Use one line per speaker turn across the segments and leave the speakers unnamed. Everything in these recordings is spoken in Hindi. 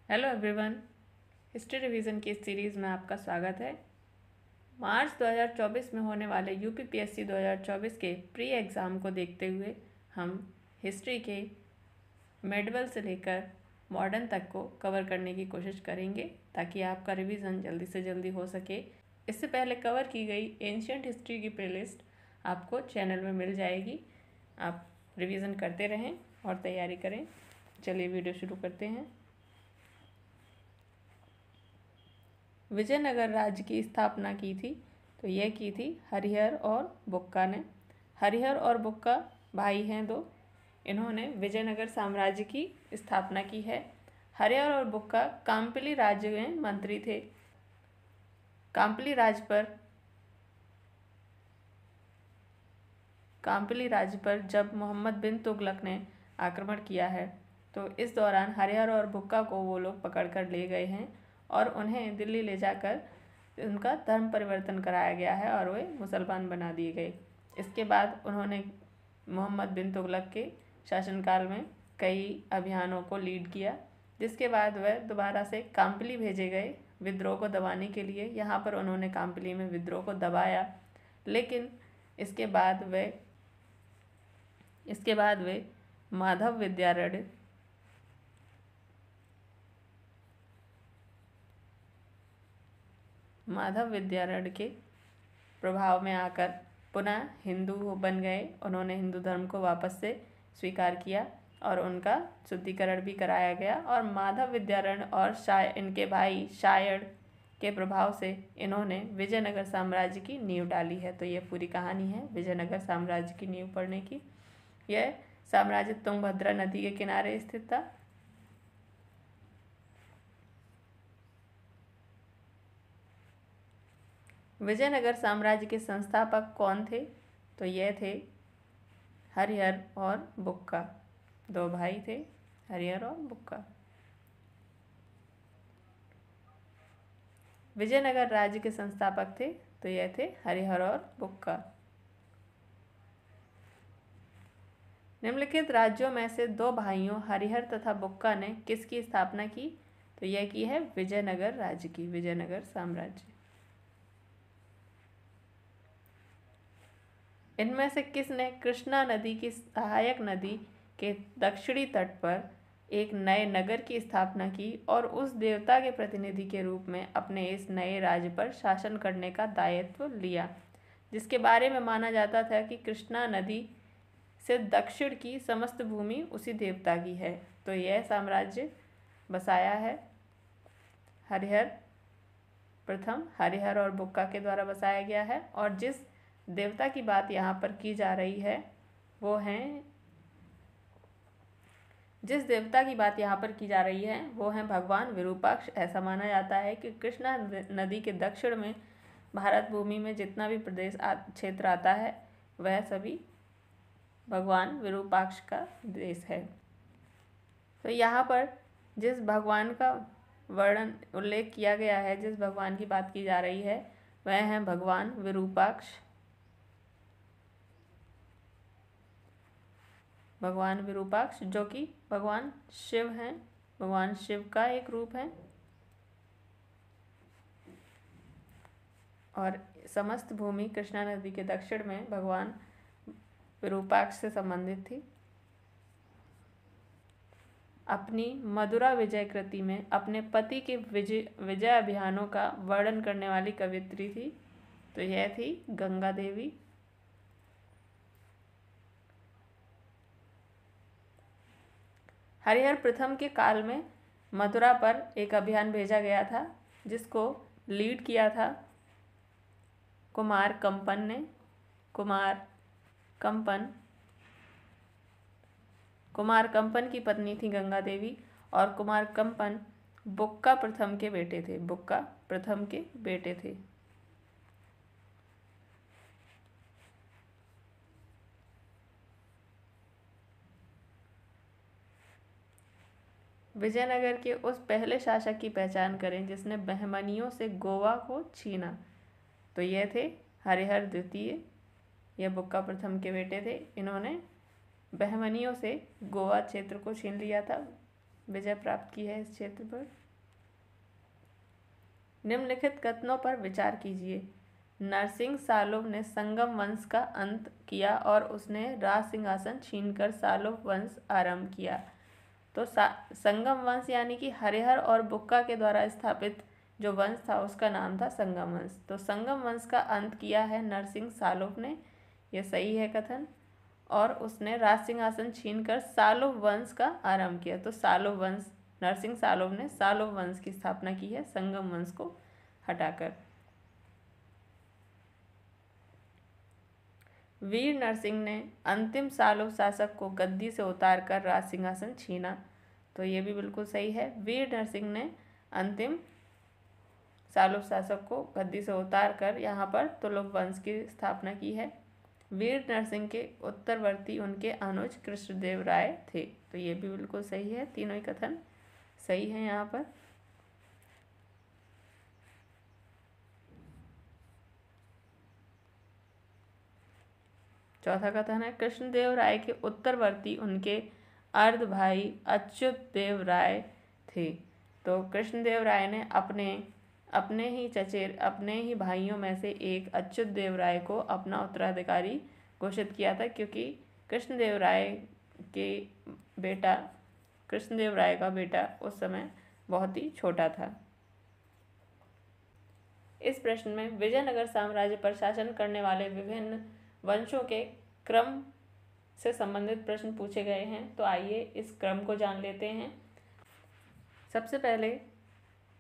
Hello everyone. हिस्ट्री रिवीजन की इस सीरीज़ में आपका स्वागत है। मार्च 2024 में होने वाले यूपीपीएससी 2024 के प्री एग्ज़ाम को देखते हुए हम हिस्ट्री के मेडवल से लेकर मॉडर्न तक को कवर करने की कोशिश करेंगे ताकि आपका रिवीजन जल्दी से जल्दी हो सके। इससे पहले कवर की गई एंशियंट हिस्ट्री की प्लेलिस्ट आपको चैनल में मिल जाएगी। आप रिवीजन करते रहें और तैयारी करें। चलिए वीडियो शुरू करते हैं। विजयनगर राज्य की स्थापना की थी तो यह की थी हरिहर और बुक्का ने। हरिहर और बुक्का भाई हैं दो। इन्होंने विजयनगर साम्राज्य की स्थापना की है। हरिहर और बुक्का काम्पिली राज्य में मंत्री थे। काम्पिली राज्य पर जब मोहम्मद बिन तुगलक ने आक्रमण किया है तो इस दौरान हरिहर और बुक्का को वो लोग पकड़ कर ले गए हैं और उन्हें दिल्ली ले जाकर उनका धर्म परिवर्तन कराया गया है और वे मुसलमान बना दिए गए। इसके बाद उन्होंने मोहम्मद बिन तुगलक के शासनकाल में कई अभियानों को लीड किया, जिसके बाद वह दोबारा से काम्पिली भेजे गए विद्रोह को दबाने के लिए। यहाँ पर उन्होंने काम्पिली में विद्रोह को दबाया, लेकिन इसके बाद वे माधव विद्यारण्य के प्रभाव में आकर पुनः हिंदू बन गए। उन्होंने हिंदू धर्म को वापस से स्वीकार किया और उनका शुद्धिकरण भी कराया गया। और माधव विद्यारण्य और इनके भाई शायड़ के प्रभाव से इन्होंने विजयनगर साम्राज्य की नींव डाली है। तो ये पूरी कहानी है विजयनगर साम्राज्य की नींव पढ़ने की। यह साम्राज्य तुंगभद्रा नदी के किनारे स्थित था। विजयनगर साम्राज्य के संस्थापक कौन थे? तो यह थे हरिहर और बुक्का। दो भाई थे, हरिहर और बुक्का। विजयनगर राज्य के संस्थापक थे तो यह थे हरिहर और बुक्का। निम्नलिखित राज्यों में से दो भाइयों हरिहर तथा बुक्का ने किसकी स्थापना की? तो यह की है विजयनगर राज्य की, विजयनगर साम्राज्य। इनमें से किसने कृष्णा नदी की सहायक नदी के दक्षिणी तट पर एक नए नगर की स्थापना की और उस देवता के प्रतिनिधि के रूप में अपने इस नए राज्य पर शासन करने का दायित्व लिया, जिसके बारे में माना जाता था कि कृष्णा नदी से दक्षिण की समस्त भूमि उसी देवता की है। तो यह साम्राज्य बसाया है हरिहर और बुक्का के द्वारा बसाया गया है। और जिस देवता की बात यहाँ पर की जा रही है वो है भगवान विरूपाक्ष। ऐसा माना जाता है कि कृष्णा नदी के दक्षिण में भारत भूमि में जितना भी क्षेत्र आता है वह सभी भगवान विरूपाक्ष का देश है। तो यहाँ पर जिस भगवान का उल्लेख किया गया है, जिस भगवान की बात की जा रही है वह है भगवान विरूपाक्ष। भगवान विरूपाक्ष जो कि भगवान शिव हैं, भगवान शिव का एक रूप है और समस्त भूमि कृष्णा नदी के दक्षिण में भगवान विरूपाक्ष से संबंधित थी। अपनी मधुरा विजय कृति में अपने पति के विजय अभियानों का वर्णन करने वाली कवियत्री थी तो यह थी गंगा देवी। हरिहर प्रथम के काल में मथुरा पर एक अभियान भेजा गया था जिसको लीड किया था कुमार कंपन ने। कुमार कंपन की पत्नी थी गंगा देवी और कुमार कंपन बुक्का प्रथम के बेटे थे। विजयनगर के उस पहले शासक की पहचान करें जिसने बहमनियों से गोवा को छीना। तो ये थे हरिहर द्वितीय। यह बुक्का प्रथम के बेटे थे। इन्होंने बहमनियों से गोवा क्षेत्र को छीन लिया था। विजय प्राप्त की है इस क्षेत्र पर। निम्नलिखित कथनों पर विचार कीजिए। नरसिंह सालोव ने संगम वंश का अंत किया और उसने राज सिंहासन छीनकर सालोव वंश आरंभ किया। तो संगम वंश यानी कि हरिहर और बुक्का के द्वारा स्थापित जो वंश था उसका नाम था संगम वंश। तो संगम वंश का अंत किया है नरसिंह सालोव ने, यह सही है कथन। और उसने राज सिंहासन छीनकर सालोव वंश का आरंभ किया। तो सालोव वंश, नरसिंह सालोव ने सालोव वंश की स्थापना की है संगम वंश को हटाकर। वीर नरसिंह ने अंतिम सालोव शासक को गद्दी से उतारकर राज सिंहासन छीना। तो ये भी बिल्कुल सही है। वीर नरसिंह ने अंतिम सालोव शासक को गद्दी से उतारकर यहाँ पर तुलुक वंश की स्थापना की है। वीर नरसिंह के उत्तरवर्ती उनके अनुज कृष्णदेव राय थे। तो ये भी बिल्कुल सही है, तीनों ही कथन सही है यहाँ पर। चौथा कथन है कृष्णदेव राय के उत्तरवर्ती उनके अर्ध भाई अच्युत देव राय थे। तो कृष्णदेव राय ने अपने ही भाइयों में से एक अच्युत देव राय को अपना उत्तराधिकारी घोषित किया था, क्योंकि कृष्णदेव राय का बेटा उस समय बहुत ही छोटा था। इस प्रश्न में विजयनगर साम्राज्य पर शासन करने वाले विभिन्न वंशों के क्रम से संबंधित प्रश्न पूछे गए हैं। तो आइए इस क्रम को जान लेते हैं। सबसे पहले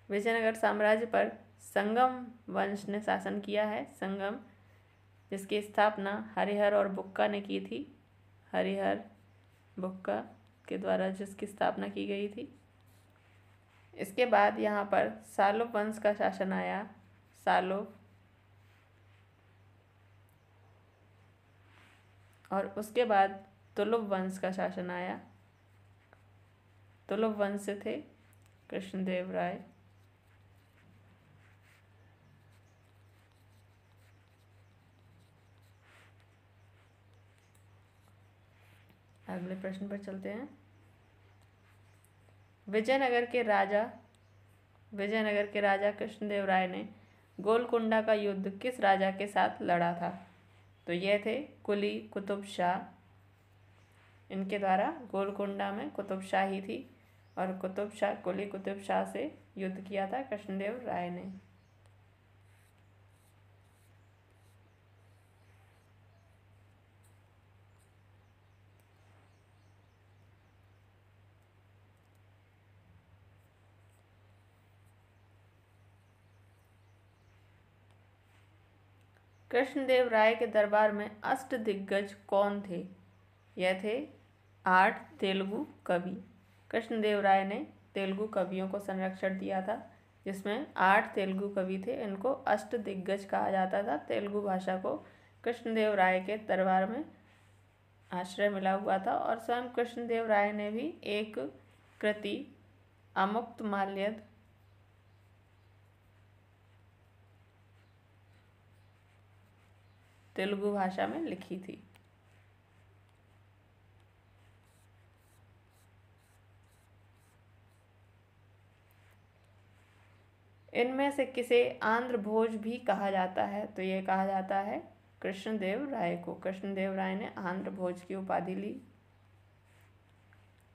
विजयनगर साम्राज्य पर संगम वंश ने शासन किया है। संगम, जिसकी स्थापना हरिहर और बुक्का ने की थी। हरिहर बुक्का के द्वारा जिसकी स्थापना की गई थी। इसके बाद यहाँ पर सालोव वंश का शासन आया। सालोव, और उसके बाद तुलुव वंश का शासन आया। तुलुव वंश से थे कृष्णदेव राय। अगले प्रश्न पर चलते हैं। विजयनगर के राजा कृष्णदेव राय ने गोलकुंडा का युद्ध किस राजा के साथ लड़ा था? तो ये थे कुली कुतुब शाह। इनके द्वारा गोलकुंडा में कुतुब शाही थी और कुली कुतुब शाह से युद्ध किया था कृष्णदेव राय ने। कृष्णदेव राय के दरबार में अष्टदिग्गज कौन थे? यह थे 8 तेलुगु कवि। कृष्णदेव राय ने तेलुगु कवियों को संरक्षण दिया था, जिसमें 8 तेलुगु कवि थे। इनको अष्टदिग्गज कहा जाता था। तेलुगु भाषा को कृष्णदेव राय के दरबार में आश्रय मिला हुआ था। और स्वयं कृष्णदेव राय ने भी एक कृति अमुक्तमाल्यद तेलुगु भाषा में लिखी थी। इनमें से किसे आंध्र भोज भी कहा जाता है? तो ये कहा जाता है कृष्णदेव राय को। कृष्णदेव राय ने आंध्र भोज की उपाधि ली।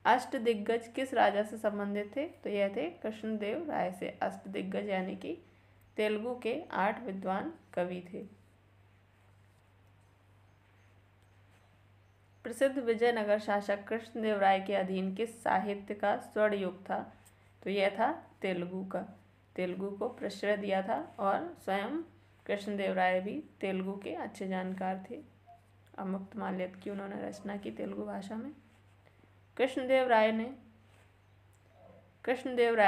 अष्टदिग्गज किस राजा से संबंधित थे? तो यह थे कृष्णदेव राय से। अष्टदिग्गज यानी कि तेलुगु के 8 विद्वान कवि थे। प्रसिद्ध विजयनगर शासक कृष्णदेव राय के अधीन किस साहित्य का स्वर्ण युग था? तो यह था तेलुगु का। तेलुगु को प्रश्रय दिया था और स्वयं कृष्णदेव राय भी तेलुगु के अच्छे जानकार थे। अमुक्तमाल्यद की उन्होंने रचना की तेलुगु भाषा में। कृष्णदेव राय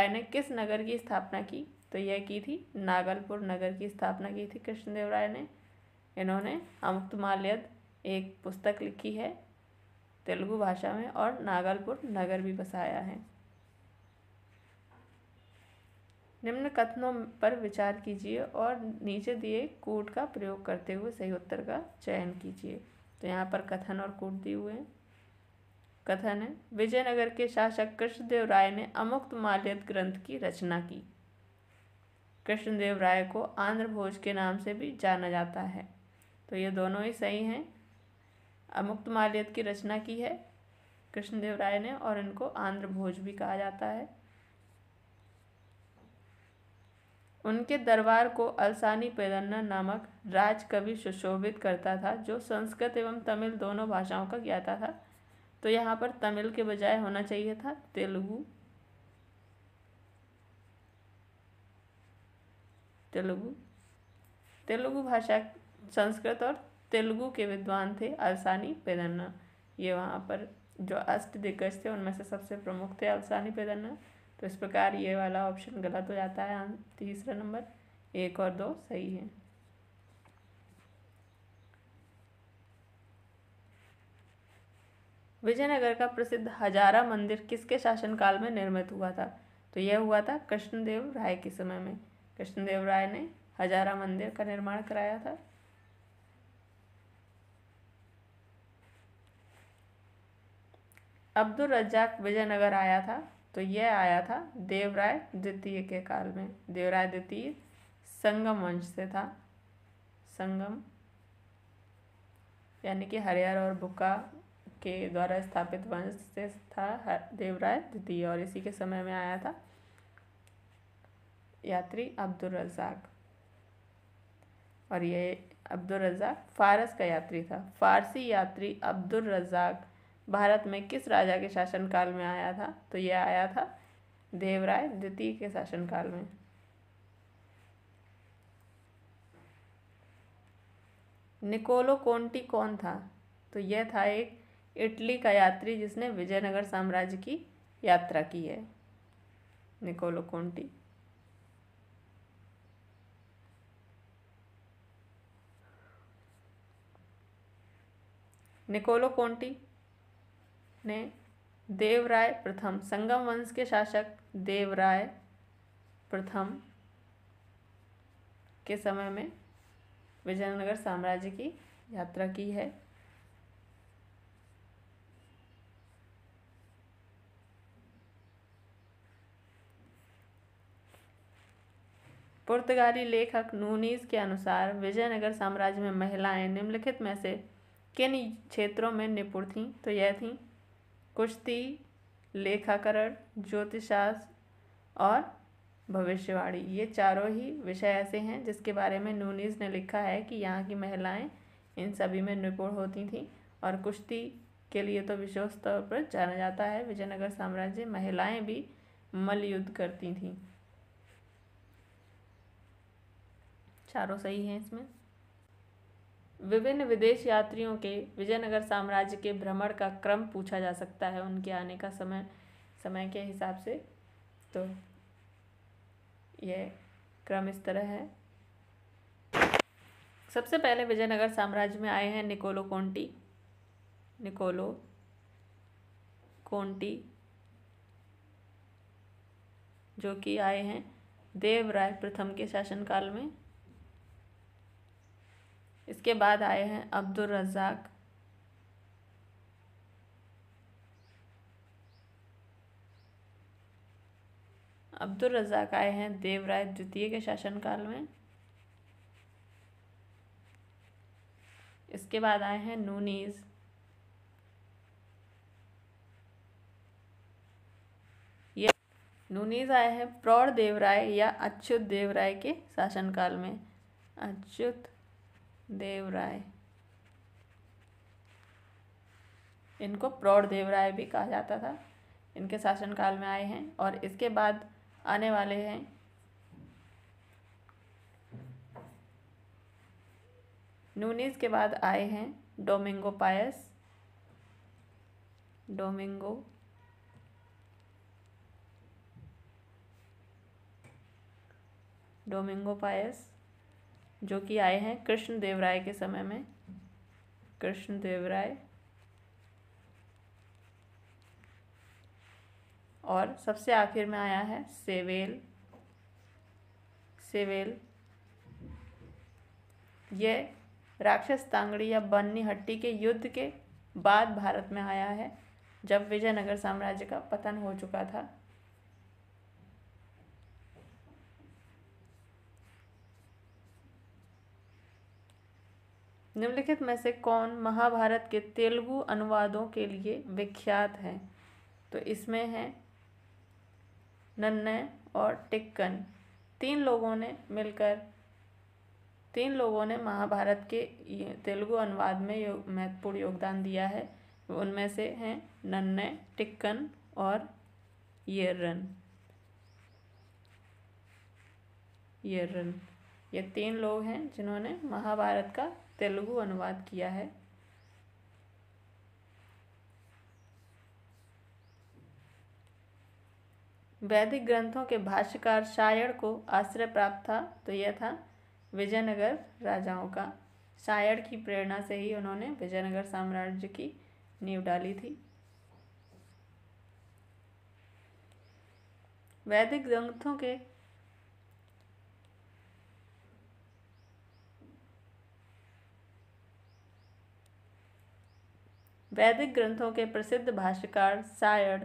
ने किस नगर की स्थापना की? तो यह की थी नागलपुर नगर की स्थापना की थी कृष्णदेव राय ने। इन्होंने अमुक्तमाल्यद एक पुस्तक लिखी है तेलुगु भाषा में और नागलपुर नगर भी बसाया है। निम्न कथनों पर विचार कीजिए और नीचे दिए कूट का प्रयोग करते हुए सही उत्तर का चयन कीजिए। तो यहाँ पर कथन और कूट दिए हुए हैं। कथन है, विजयनगर के शासक कृष्णदेव राय ने अमुक्त माल्यद ग्रंथ की रचना की। कृष्णदेव राय को आंध्र भोज के नाम से भी जाना जाता है। तो ये दोनों ही सही हैं। अमुक्त माल्यद की रचना की है कृष्णदेव राय ने और इनको आंध्र भोज भी कहा जाता है। उनके दरबार को अलसानी पेदन्ना नामक राजकवि सुशोभित करता था, जो संस्कृत एवं तमिल दोनों भाषाओं का ज्ञाता था। तो यहाँ पर तमिल के बजाय होना चाहिए था तेलुगु। तेलुगु भाषा, संस्कृत और तेलुगु के विद्वान थे अलसानी पेदन्ना। ये वहाँ पर जो अष्टदिग्गज थे उनमें से सबसे प्रमुख थे अलसानी पेदन्ना। तो इस प्रकार ये वाला ऑप्शन गलत हो जाता है। तीसरा नंबर, 1 और 2 सही है। विजयनगर का प्रसिद्ध हजारा मंदिर किसके शासनकाल में निर्मित हुआ था? तो यह हुआ था कृष्णदेव राय के समय में। कृष्णदेव राय ने हजारा मंदिर का निर्माण कराया था। अब्दुल रज्जाक विजयनगर आया था, तो यह आया था देवराय द्वितीय के काल में। देवराय द्वितीय संगम वंश से था। संगम यानी कि हरिहर और बुक्का के द्वारा स्थापित वंश से था देवराय द्वितीय, और इसी के समय में आया था यात्री अब्दुल रज्जाक। और ये अब्दुल रज्जाक फारस का यात्री था। फारसी यात्री अब्दुल रज्जाक भारत में किस राजा के शासनकाल में आया था? तो यह आया था देवराय द्वितीय के शासनकाल में। निकोलो कोंटी कौन था? तो यह था एक इटली का यात्री जिसने विजयनगर साम्राज्य की यात्रा की है। Niccolo Conti. निकोलो कोंटी ने देवराय प्रथम, संगम वंश के शासक देवराय प्रथम के समय में विजयनगर साम्राज्य की यात्रा की है। पुर्तगाली लेखक नूनीज के अनुसार विजयनगर साम्राज्य में महिलाएं निम्नलिखित में से किन क्षेत्रों में निपुण थीं? तो यह थीं कुश्ती, लेखाकरण, ज्योतिषशास्त्र और भविष्यवाणी। ये चारों ही विषय ऐसे हैं जिसके बारे में नूनीज ने लिखा है कि यहाँ की महिलाएं इन सभी में निपुण होती थीं। और कुश्ती के लिए तो विशेष तौर पर जाना जाता है विजयनगर साम्राज्य। महिलाएं भी मल्ल युद्ध करती थीं। चारों सही हैं इसमें। विभिन्न विदेश यात्रियों के विजयनगर साम्राज्य के भ्रमण का क्रम पूछा जा सकता है, उनके आने का समय के हिसाब से। तो यह क्रम इस तरह है। सबसे पहले विजयनगर साम्राज्य में आए हैं निकोलो कोंटी, जो कि आए हैं देवराय प्रथम के शासनकाल में। इसके बाद आए हैं अब्दुल रज्जाक। अब्दुल रज्जाक आए हैं देवराय द्वितीय के शासनकाल में। इसके बाद आए हैं नूनीज। ये नूनीज आए हैं प्रौढ़ देवराय या अच्युत देवराय के शासनकाल में। अच्युत देवराय, इनको प्रौढ़ देवराय भी कहा जाता था, इनके शासनकाल में आए हैं। और इसके बाद आने वाले हैं नूनीज के बाद आए हैं डोमिंगो पायस, जो कि आए हैं कृष्णदेवराय के समय में। कृष्णदेवराय। और सबसे आखिर में आया है सेवेल। यह राक्षस तांगड़ी या बन्नी हट्टी के युद्ध के बाद भारत में आया है। जब विजयनगर साम्राज्य का पतन हो चुका था। निम्नलिखित में से कौन महाभारत के तेलुगु अनुवादों के लिए विख्यात है? तो इसमें है नन्नय और टिक्कन। तीन लोगों ने महाभारत के तेलुगु अनुवाद में महत्वपूर्ण योगदान दिया है। उनमें से हैं नन्नय, टिक्कन और येर्रन। ये तीन लोग हैं जिन्होंने महाभारत का तेलुगु अनुवाद किया है। वैदिक ग्रंथों के भाष्यकार शायण को आश्रय प्राप्त था, तो यह था विजयनगर राजाओं का। शायण की प्रेरणा से ही उन्होंने विजयनगर साम्राज्य की नींव डाली थी। वैदिक ग्रंथों के प्रसिद्ध भाष्यकार शायण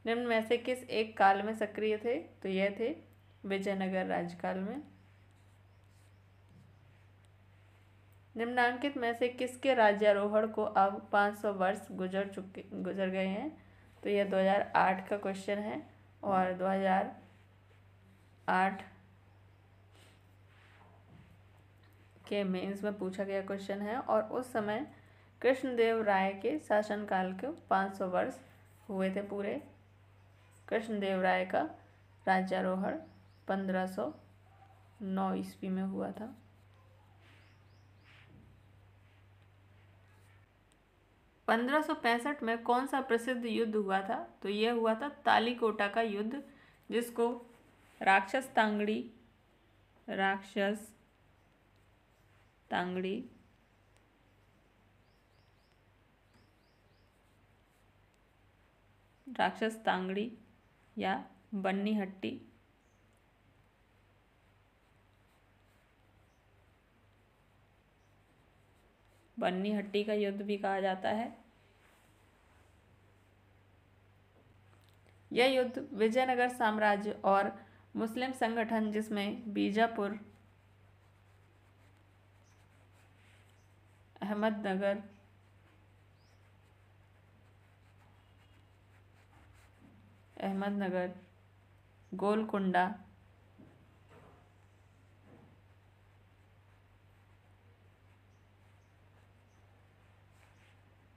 निम्न में से किस एक काल में सक्रिय थे? तो यह थे विजयनगर राज्यकाल में। निम्नांकित में से किसके राज्यारोहण को अब 500 वर्ष गुजर गए हैं? तो यह 2008 का क्वेश्चन है और 2008 के मेंस में पूछा गया क्वेश्चन है। और उस समय कृष्णदेव राय के शासनकाल के 500 वर्ष हुए थे पूरे। कृष्णदेव राय का राज्यारोहण 1509 ईस्वी में हुआ था। पंद्रह 1565 में कौन सा प्रसिद्ध युद्ध हुआ था? तो यह हुआ था तालीकोटा का युद्ध, जिसको राक्षस तांगड़ी या बन्नी हट्टी का युद्ध भी कहा जाता है। यह युद्ध विजयनगर साम्राज्य और मुस्लिम संगठन, जिसमें बीजापुर, अहमदनगर, गोलकुंडा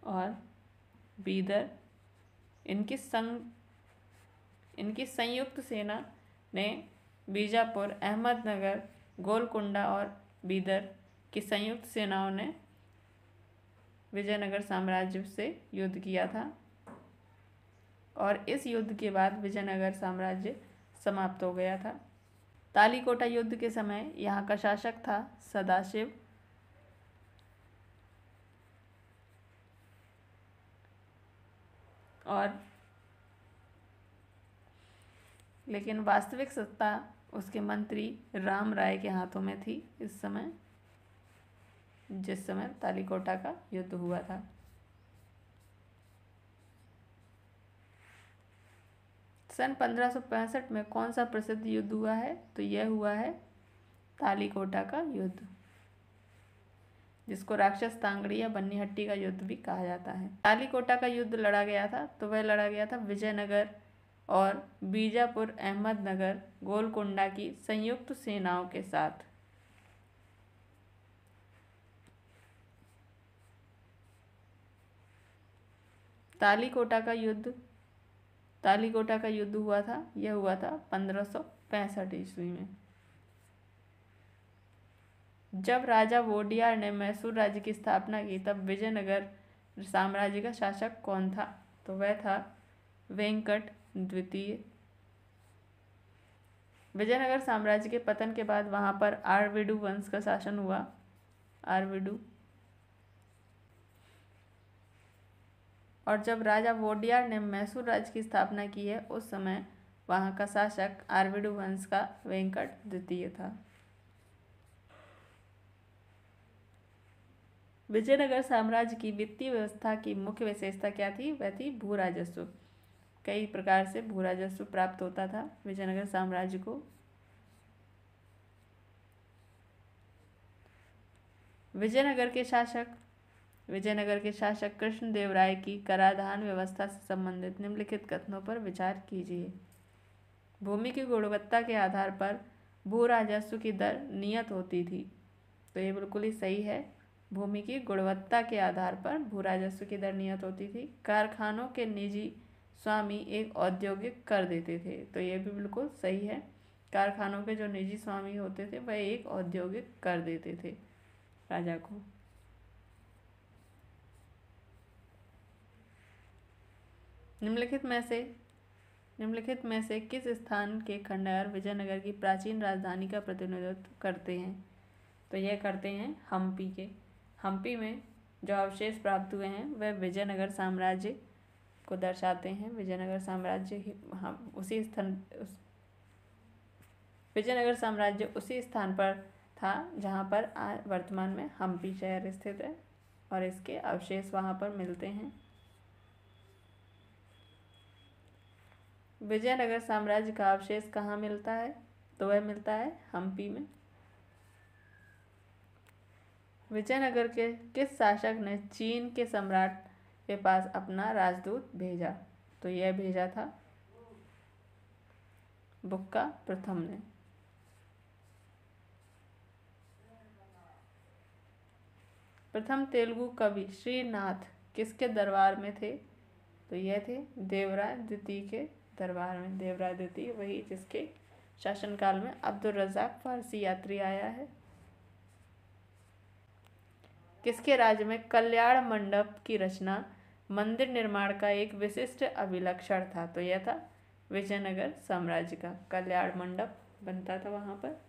और बीदर, इनकी संयुक्त सेना ने बीजापुर, अहमदनगर, गोलकुंडा और बीदर की संयुक्त सेनाओं ने विजयनगर साम्राज्य से युद्ध किया था। और इस युद्ध के बाद विजयनगर साम्राज्य समाप्त हो गया था। तालीकोटा युद्ध के समय यहाँ का शासक था सदाशिव। और लेकिन वास्तविक सत्ता उसके मंत्री राम राय के हाथों में थी इस समय, जिस समय तालीकोटा का युद्ध हुआ था। सन 1565 में कौन सा प्रसिद्ध युद्ध हुआ है? तो यह हुआ है तालीकोटा का युद्ध, जिसको राक्षस तांगड़ी या बन्नी हट्टी का युद्ध भी कहा जाता है। तालीकोटा का युद्ध लड़ा गया था, तो वह लड़ा गया था विजयनगर और बीजापुर, अहमदनगर, गोलकुंडा की संयुक्त सेनाओं के साथ। तालीकोटा का युद्ध हुआ था, यह हुआ था 1565 ईस्वी में। जब राजा वोडियार ने मैसूर राज्य की स्थापना की, तब विजयनगर साम्राज्य का शासक कौन था? तो वह था वेंकट द्वितीय। विजयनगर साम्राज्य के पतन के बाद वहां पर आरविडु वंश का शासन हुआ। और जब राजा वोडियार ने मैसूर राज्य की स्थापना की है, उस समय वहां का शासक आरविडु वंश का वेंकट द्वितीय था। विजयनगर साम्राज्य की वित्तीय व्यवस्था की मुख्य विशेषता क्या थी? वह थी भू राजस्व। कई प्रकार से भू राजस्व प्राप्त होता था विजयनगर साम्राज्य को। विजयनगर के शासक कृष्णदेव राय की कराधान व्यवस्था से संबंधित निम्नलिखित कथनों पर विचार कीजिए। भूमि की गुणवत्ता के आधार पर भू राजस्व की दर नियत होती थी। तो ये बिल्कुल ही सही है। भूमि की गुणवत्ता के आधार पर भू राजस्व की दर नियत होती थी। कारखानों के निजी स्वामी एक औद्योगिक कर देते थे। तो ये भी बिल्कुल सही है। कारखानों के जो निजी स्वामी होते थे वह एक औद्योगिक कर देते थे राजा को। निम्नलिखित में से किस स्थान के खंडहर विजयनगर की प्राचीन राजधानी का प्रतिनिधित्व करते हैं? तो यह करते हैं हम्पी के। हम्पी में जो अवशेष प्राप्त हुए हैं वह विजयनगर साम्राज्य को दर्शाते हैं। विजयनगर साम्राज्य उसी स्थान पर था जहाँ पर वर्तमान में हम्पी शहर स्थित है और इसके अवशेष वहाँ पर मिलते हैं। विजयनगर साम्राज्य का अवशेष कहाँ मिलता है? तो वह मिलता है हम्पी में। विजयनगर के किस शासक ने चीन के सम्राट के पास अपना राजदूत भेजा? तो यह भेजा था बुक्का प्रथम ने। प्रथम तेलुगु कवि श्रीनाथ किसके दरबार में थे? तो यह थे देवराय द्वितीय के दरबार में। देवराय द्वितीय वही जिसके शासनकाल में अब्दुल रज़ाक फारसी यात्री आया है। किसके राज्य में कल्याण मंडप की रचना मंदिर निर्माण का एक विशिष्ट अभिलक्षण था? तो यह था विजयनगर साम्राज्य का। कल्याण मंडप बनता था वहां पर।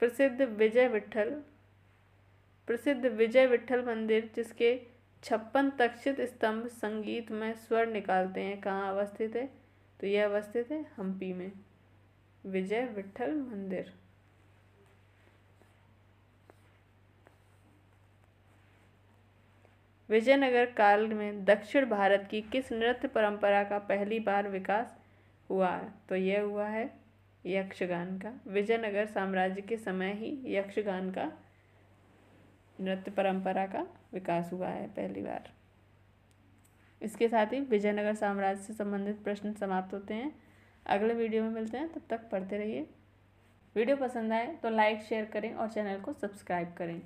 प्रसिद्ध विजय विठ्ठल मंदिर जिसके 56 तक्षित स्तंभ संगीत में स्वर निकालते हैं कहाँ अवस्थित है? तो यह अवस्थित है हम्पी में। विजय विठ्ठल मंदिर। विजयनगर काल में दक्षिण भारत की किस नृत्य परंपरा का पहली बार विकास हुआ? तो यह हुआ है यक्षगान का। विजयनगर साम्राज्य के समय ही यक्षगान का नृत्य परंपरा का विकास हुआ है पहली बार। इसके साथ ही विजयनगर साम्राज्य से संबंधित प्रश्न समाप्त होते हैं। अगले वीडियो में मिलते हैं, तब तक पढ़ते रहिए। वीडियो पसंद आए तो लाइक शेयर करें और चैनल को सब्सक्राइब करें।